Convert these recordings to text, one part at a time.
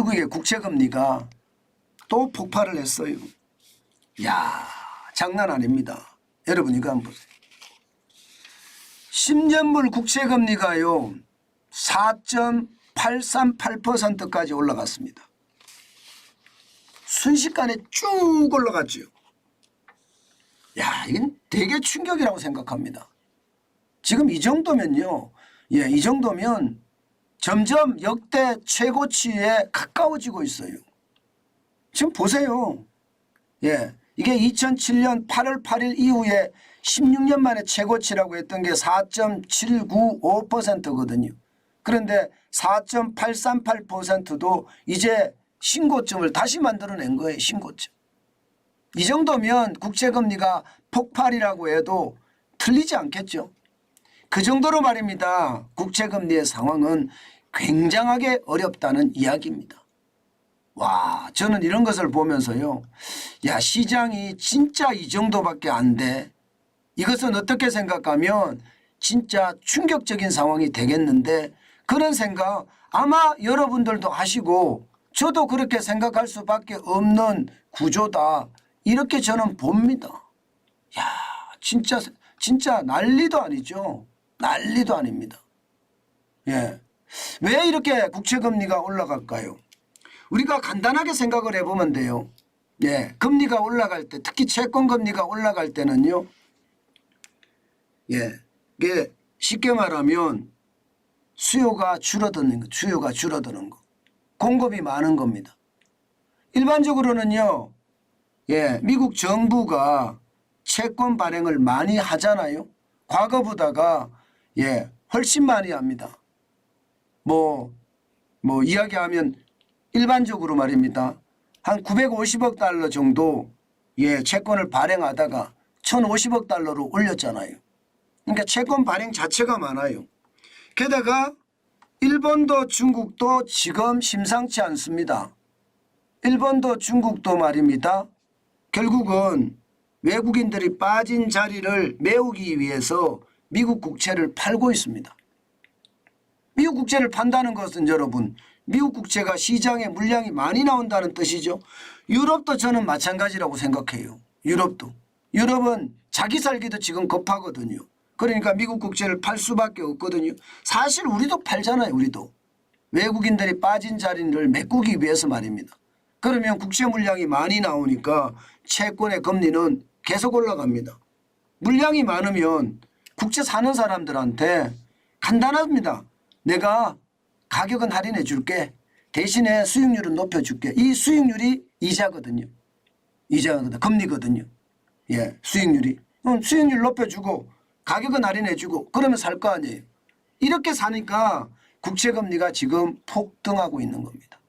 미국의 국채금리가 또 폭발을 했어요. 야, 장난 아닙니다. 여러분 이거 한번 보세요. 10년물 국채금리가요 4.838%까지 올라갔습니다. 순식간에 쭉 올라갔죠. 야, 이건 되게 충격이라고 생각합니다. 지금 이 정도면요. 예, 이 정도면 점점 역대 최고치에 가까워지고 있어요. 지금 보세요. 예, 이게 2007년 8월 8일 이후에 16년 만에 최고치라고 했던 게 4.795%거든요. 그런데 4.838%도 이제 신고점을 다시 만들어낸 거예요. 신고점. 이 정도면 국채금리가 폭발이라고 해도 틀리지 않겠죠. 그 정도로 말입니다. 국채금리의 상황은 굉장하게 어렵다는 이야기입니다. 와, 저는 이런 것을 보면서요. 야, 시장이 진짜 이 정도밖에 안 돼. 이것은 어떻게 생각하면 진짜 충격적인 상황이 되겠는데 그런 생각 아마 여러분들도 하시고 저도 그렇게 생각할 수밖에 없는 구조다. 이렇게 저는 봅니다. 야, 진짜 난리도 아니죠. 난리도 아닙니다. 예. 왜 이렇게 국채금리가 올라갈까요? 우리가 간단하게 생각을 해보면 돼요. 예. 금리가 올라갈 때, 특히 채권금리가 올라갈 때는요. 예. 이게 쉽게 말하면 수요가 줄어드는 거, 수요가 줄어드는 거. 공급이 많은 겁니다. 일반적으로는요. 예. 미국 정부가 채권 발행을 많이 하잖아요. 과거보다가 예, 훨씬 많이 합니다. 뭐 이야기하면 일반적으로 말입니다. 한 950억 달러 정도 예, 채권을 발행하다가 1,050억 달러로 올렸잖아요. 그러니까 채권 발행 자체가 많아요. 게다가 일본도 중국도 지금 심상치 않습니다. 일본도 중국도 말입니다. 결국은 외국인들이 빠진 자리를 메우기 위해서 미국 국채를 팔고 있습니다. 미국 국채를 판다는 것은 여러분 미국 국채가 시장에 물량이 많이 나온다는 뜻이죠. 유럽도 저는 마찬가지라고 생각해요. 유럽은 자기 살기도 지금 급하거든요. 그러니까 미국 국채를 팔 수밖에 없거든요. 사실 우리도 팔잖아요. 우리도. 외국인들이 빠진 자리를 메꾸기 위해서 말입니다. 그러면 국채 물량이 많이 나오니까 채권의 금리는 계속 올라갑니다. 물량이 많으면 국채 사는 사람들한테 간단합니다. 내가 가격은 할인해 줄게. 대신에 수익률은 높여줄게. 이 수익률이 이자거든요. 이자거든요. 금리거든요. 예, 수익률이. 그럼 수익률 높여주고 가격은 할인해 주고 그러면 살 거 아니에요. 이렇게 사니까 국채금리가 지금 폭등하고 있는 겁니다.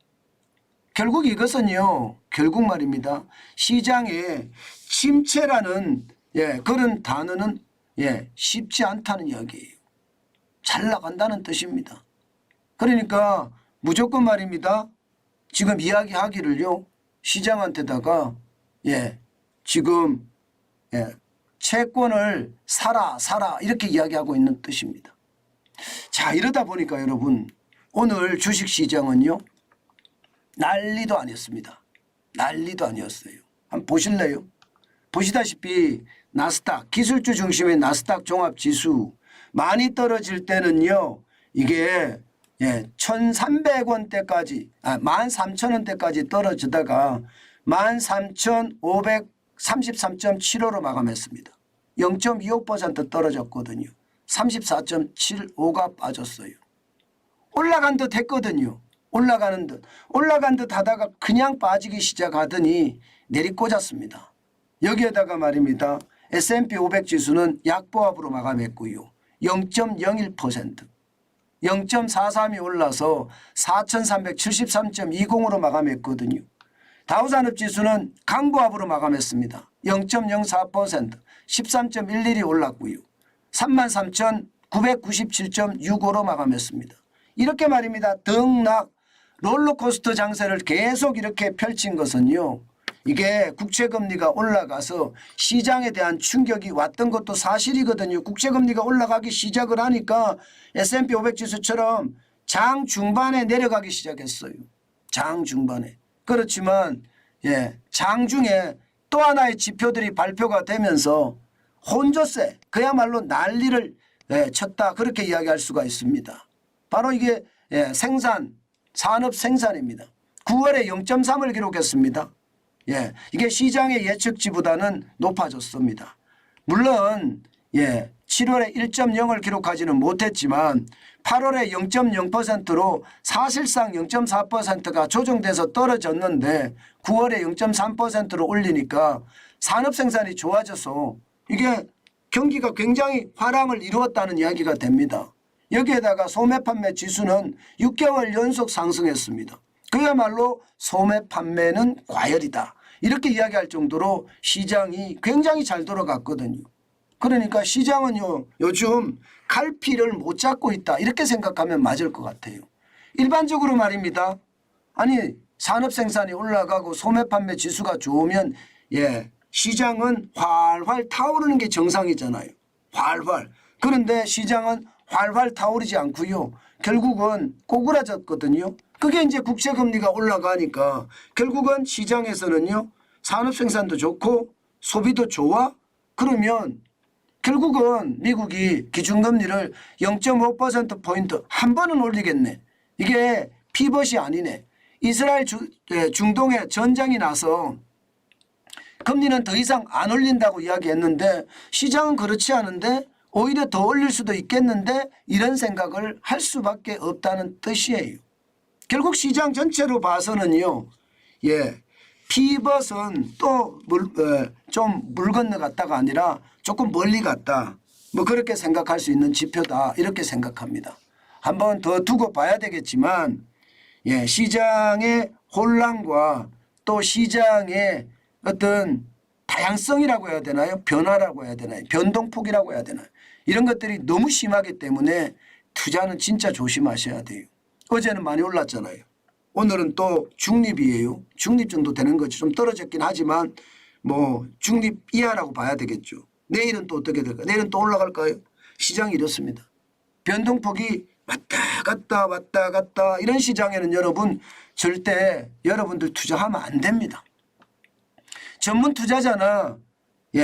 결국 이것은요. 결국 말입니다. 시장에 침체라는 예, 그런 단어는 예, 쉽지 않다는 이야기예요. 잘 나간다는 뜻입니다. 그러니까 무조건 말입니다. 지금 이야기하기를요. 시장한테다가 예, 지금 예, 채권을 사라 이렇게 이야기하고 있는 뜻입니다. 자, 이러다 보니까 여러분 오늘 주식시장은요. 난리도 아니었습니다. 난리도 아니었어요. 한번 보실래요? 보시다시피 나스닥 기술주 중심의 나스닥 종합지수 많이 떨어질 때는요. 이게 예, 1,300원대까지 13,000원대까지 떨어지다가 13,533.75로 마감했습니다. 0.25% 떨어졌거든요. 34.75가 빠졌어요. 올라간 듯 했거든요. 올라간 듯 하다가 그냥 빠지기 시작하더니 내리꽂았습니다. 여기에다가 말입니다. S&P 500 지수는 약보합으로 마감했고요. 0.01% 0.43이 올라서 4,373.20으로 마감했거든요. 다우산업지수는 강보합으로 마감했습니다. 0.04% 13.11이 올랐고요. 33,997.65로 마감했습니다. 이렇게 말입니다. 등락 롤러코스터 장세를 계속 이렇게 펼친 것은요. 이게 국채금리가 올라가서 시장에 대한 충격이 왔던 것도 사실이거든요. 국채금리가 올라가기 시작을 하니까 S&P 500 지수처럼 장 중반에 내려가기 시작했어요. 장 중반에. 그렇지만 장중에 또 하나의 지표들이 발표가 되면서 혼조세 그야말로 난리를 쳤다 그렇게 이야기할 수가 있습니다. 바로 이게 생산 산업 생산입니다. 9월에 0.3을 기록했습니다. 이게 시장의 예측치보다는 높아졌습니다. 물론 7월에 1.0을 기록하지는 못했지만 8월에 0.0%로 사실상 0.4%가 조정돼서 떨어졌는데 9월에 0.3%로 올리니까 산업 생산이 좋아져서 이게 경기가 굉장히 화랑을 이루었다는 이야기가 됩니다. 여기에다가 소매 판매 지수는 6개월 연속 상승했습니다. 그야말로 소매 판매는 과열이다. 이렇게 이야기할 정도로 시장이 굉장히 잘 돌아갔거든요. 그러니까 시장은요 요즘 갈피를 못 잡고 있다 이렇게 생각하면 맞을 것 같아요. 일반적으로 말입니다. 아니 산업 생산이 올라가고 소매 판매 지수가 좋으면 시장은 활활 타오르는 게 정상이잖아요. 활활. 그런데 시장은 활활 타오르지 않고요. 결국은 꼬꾸라졌거든요. 그게 이제 국채금리가 올라가니까 결국은 시장에서는요. 산업 생산도 좋고 소비도 좋아? 그러면 결국은 미국이 기준금리를 0.5%포인트 한 번은 올리겠네. 이게 피벗이 아니네. 이스라엘 중동에 전쟁이 나서 금리는 더 이상 안 올린다고 이야기했는데 시장은 그렇지 않은데 오히려 더 올릴 수도 있겠는데 이런 생각을 할 수밖에 없다는 뜻이에요. 결국 시장 전체로 봐서는요. 피벗은 또 좀 물 건너갔다가 아니라 조금 멀리 갔다. 뭐 그렇게 생각할 수 있는 지표다. 이렇게 생각합니다. 한번 더 두고 봐야 되겠지만 시장의 혼란과 또 시장의 어떤 다양성이라고 해야 되나요? 변화라고 해야 되나요? 변동폭이라고 해야 되나요? 이런 것들이 너무 심하기 때문에 투자는 진짜 조심하셔야 돼요. 어제는 많이 올랐잖아요. 오늘은 또 중립이에요. 중립 정도 되는 거죠. 좀 떨어졌긴 하지만 뭐 중립 이하라고 봐야 되겠죠. 내일은 또 어떻게 될까요? 내일은 또 올라갈까요? 시장이 이렇습니다. 변동폭이 왔다 갔다 이런 시장에는 여러분 절대 여러분들 투자하면 안 됩니다. 전문 투자자나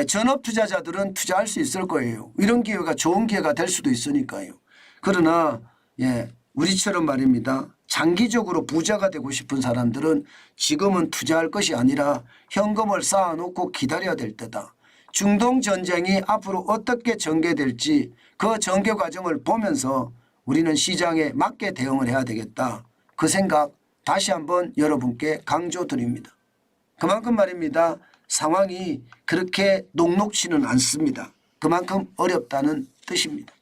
전업 투자자들은 투자할 수 있을 거예요. 이런 기회가 좋은 기회가 될 수도 있으니까요. 그러나 우리처럼 말입니다. 장기적으로 부자가 되고 싶은 사람들은 지금은 투자할 것이 아니라 현금을 쌓아놓고 기다려야 될 때다. 중동 전쟁이 앞으로 어떻게 전개될지 그 전개 과정을 보면서 우리는 시장에 맞게 대응을 해야 되겠다. 그 생각 다시 한번 여러분께 강조드립니다. 그만큼 말입니다. 상황이 그렇게 녹록지는 않습니다. 그만큼 어렵다는 뜻입니다.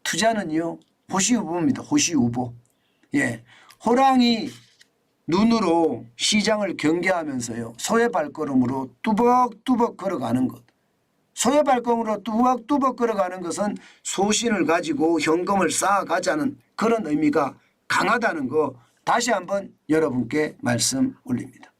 투자는요. 호시우보입니다. 호시우보. 호랑이 눈으로 시장을 경계하면서요. 소의 발걸음으로 뚜벅뚜벅 걸어가는 것. 소의 발걸음으로 뚜벅뚜벅 걸어가는 것은 소신을 가지고 현금을 쌓아가자는 그런 의미가 강하다는 거 다시 한번 여러분께 말씀 올립니다.